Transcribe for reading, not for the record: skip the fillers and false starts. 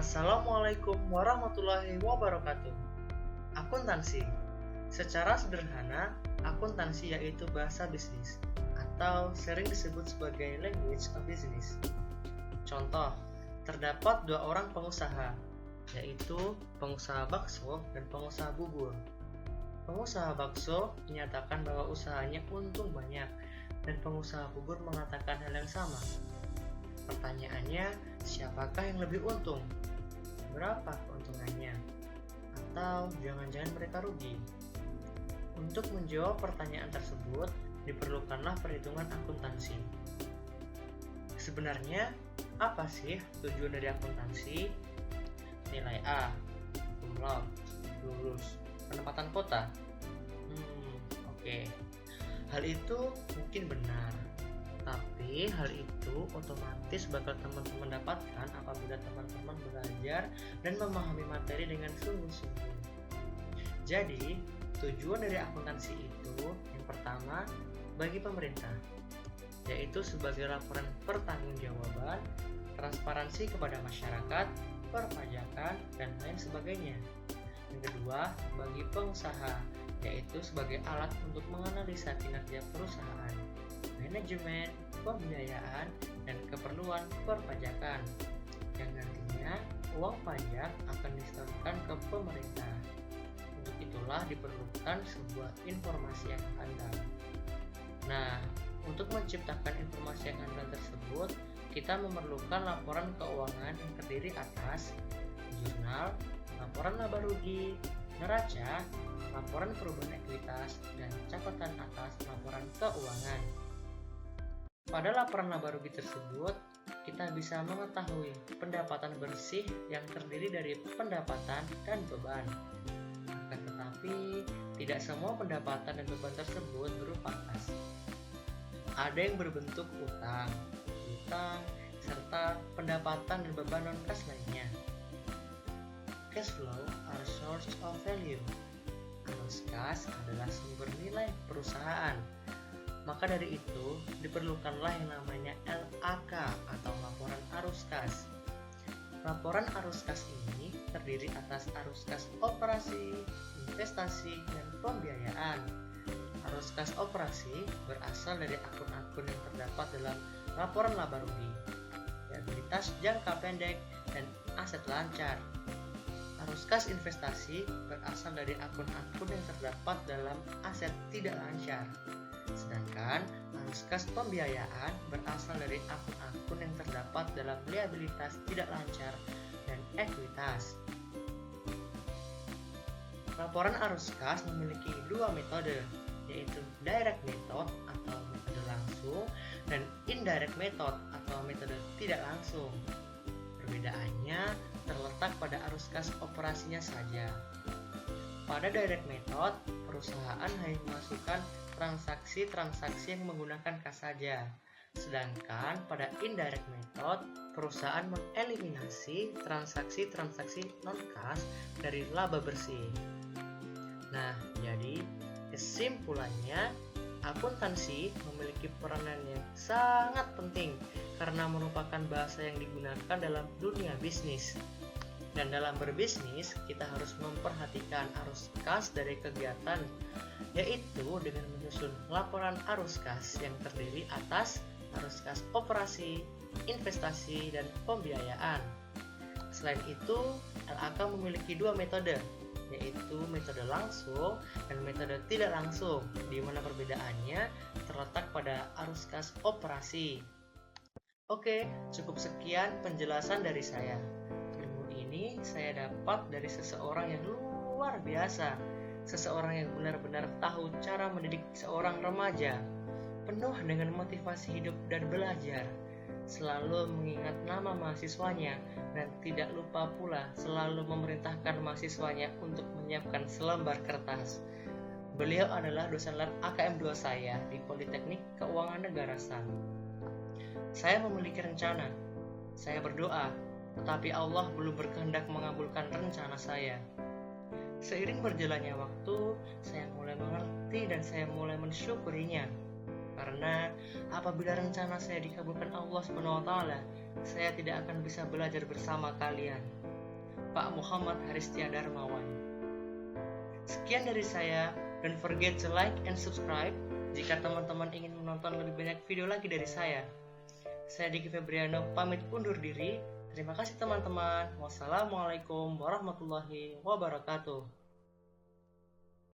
Assalamualaikum warahmatullahi wabarakatuh. Akuntansi. Secara sederhana, akuntansi yaitu bahasa bisnis atau sering disebut sebagai language of business. Contoh, terdapat dua orang pengusaha, yaitu pengusaha bakso dan pengusaha bubur. Pengusaha bakso menyatakan bahwa usahanya untung banyak dan pengusaha bubur mengatakan hal yang sama. Pertanyaannya, siapakah yang lebih untung? Berapa keuntungannya? Atau jangan-jangan mereka rugi? Untuk menjawab pertanyaan tersebut, diperlukanlah perhitungan akuntansi. Sebenarnya, apa sih tujuan dari akuntansi? Nilai A, cum laude, lulus, penempatan kota. Oke. Hal itu mungkin benar, tapi hal itu otomatis bakal teman-teman dapatkan apabila teman-teman belajar dan memahami materi dengan sungguh-sungguh. Jadi, tujuan dari akuntansi itu yang pertama bagi pemerintah, yaitu sebagai laporan pertanggungjawaban, transparansi kepada masyarakat, perpajakan, dan lain sebagainya. Yang kedua, bagi pengusaha, yaitu sebagai alat untuk menganalisa kinerja perusahaan, manajemen, pembiayaan, dan keperluan perpajakan, yang nantinya uang pajak akan disetorkan ke pemerintah. Untuk itulah diperlukan sebuah informasi yang handal. Nah, untuk menciptakan informasi yang handal tersebut, kita memerlukan laporan keuangan yang terdiri atas jurnal, laporan laba rugi, neraca, laporan perubahan ekuitas, dan catatan atas laporan keuangan. Pada laporan laba rugi tersebut, kita bisa mengetahui pendapatan bersih yang terdiri dari pendapatan dan beban. Akan tetapi, tidak semua pendapatan dan beban tersebut berupa kas. Ada yang berbentuk utang, serta pendapatan dan beban non-kas lainnya. Cash flow are source of value. Arus kas adalah sumber nilai perusahaan. Maka dari itu, diperlukanlah yang namanya LAK atau laporan arus kas. Laporan arus kas ini terdiri atas arus kas operasi, investasi, dan pembiayaan. Arus kas operasi berasal dari akun-akun yang terdapat dalam laporan laba rugi, liabilitas jangka pendek, dan aset lancar. Arus kas investasi berasal dari akun-akun yang terdapat dalam aset tidak lancar. Sedangkan arus kas pembiayaan berasal dari akun-akun yang terdapat dalam liabilitas tidak lancar dan ekuitas. Laporan arus kas memiliki dua metode, yaitu direct method atau metode langsung dan indirect method atau metode tidak langsung. Perbedaannya terletak pada arus kas operasinya saja. Pada direct method, perusahaan hanya memasukkan transaksi-transaksi yang menggunakan kas saja. Sedangkan pada indirect method, perusahaan mengeliminasi transaksi-transaksi non-kas dari laba bersih. Nah, jadi kesimpulannya, akuntansi memiliki peranan yang sangat penting karena merupakan bahasa yang digunakan dalam dunia bisnis. Dan dalam berbisnis, kita harus memperhatikan arus kas dari kegiatan, yaitu dengan menyusun laporan arus kas yang terdiri atas arus kas operasi, investasi, dan pembiayaan. Selain itu, LAK memiliki dua metode, yaitu metode langsung dan metode tidak langsung, di mana perbedaannya terletak pada arus kas operasi. Oke, cukup sekian penjelasan dari saya. Ilmu ini saya dapat dari seseorang yang luar biasa, seseorang yang benar-benar tahu cara mendidik seorang remaja, penuh dengan motivasi hidup dan belajar, selalu mengingat nama mahasiswanya, dan tidak lupa pula selalu memerintahkan mahasiswanya untuk menyiapkan selembar kertas. Beliau adalah dosen lab AKM 2 saya di Politeknik Keuangan Negara STAN. Saya memiliki rencana, saya berdoa, tetapi Allah belum berkehendak mengabulkan rencana saya. Seiring berjalannya waktu, saya mulai mengerti dan saya mulai mensyukurinya. Karena apabila rencana saya dikabulkan Allah SWT, saya tidak akan bisa belajar bersama kalian. Pak Muhammad Haristia Darmawan. Sekian dari saya. Don't forget to like and subscribe jika teman-teman ingin menonton lebih banyak video lagi dari saya. Saya Diki Febriano pamit undur diri. Terima kasih teman-teman. Wassalamualaikum warahmatullahi wabarakatuh.